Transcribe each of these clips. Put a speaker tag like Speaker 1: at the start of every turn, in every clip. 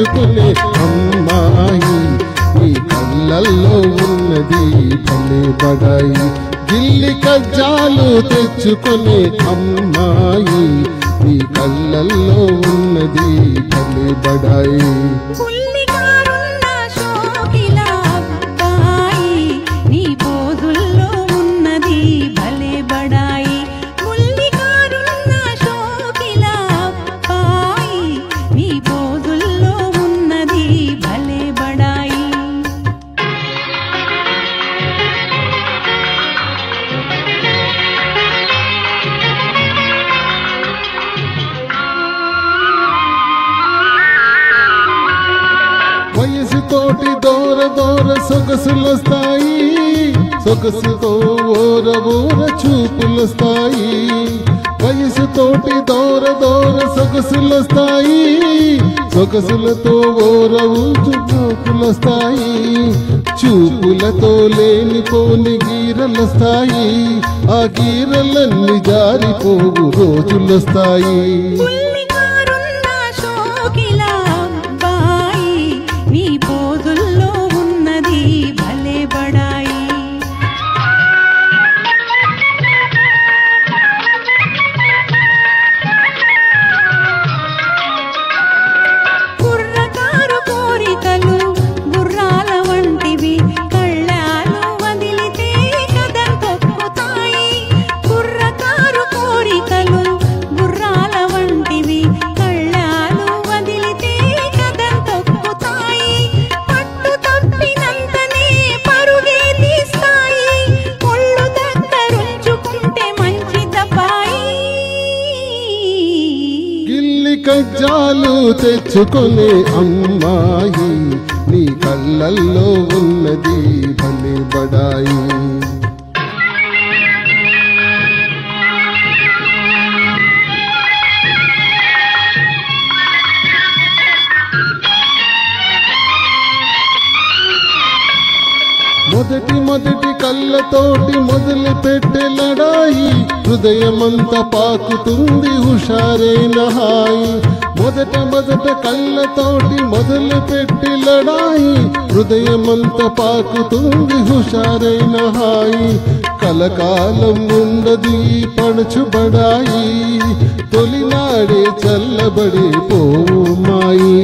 Speaker 1: తెచ్చుకునే అమ్మాయి నీ కళ్ళల్లో ఉన్నది భలే బడాయి గిల్లి కజ్జాలు తెచ్చుకునే అమ్మాయి నీ కళ్ళల్లో ఉన్నది భలే బడాయి వయసుతోటి దూర దూర సొగసులొస్తాయి సొగసుతో ఓర ఓర చూపులొస్తాయి వయసుతోటి దూర దూర సొగసులొస్తాయి సొగసులతో ఓర ఊచు చూపులొస్తాయి చూపులతో లేనిపోని గీరలొస్తాయి ఆ గీరలన్నీ జారిపోవు రోజులొస్తాయి కజ్జాలు తెచ్చుకునే అమ్మాయి నీ కళ్ళల్లో ఉన్నది భలే బడాయి మొదటి కళ్ళతోటి మొదలు పెట్టే లడాయి హృదయమంతా పాకుతుంది హుషారైన హాయి మొదట కళ్ళతోటి మొదలు పెట్టి లడాయి హృదయమంతా పాకుతుంది హుషారైన హాయి కలకాలం ఉండది పడుచుబడాయి తొలినాడే చల్లబడి పోమాయి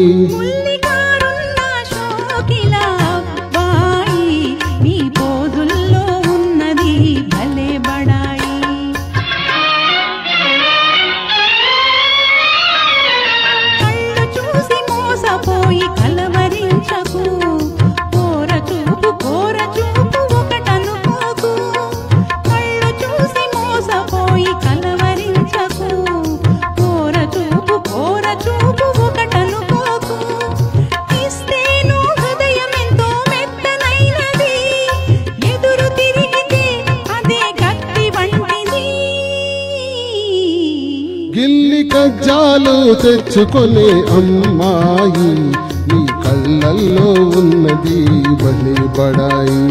Speaker 1: గిల్లి కజ్జాలు తెచ్చుకునే అమ్మాయి నీ కళ్ళల్లో ఉన్నది భలే బడాయి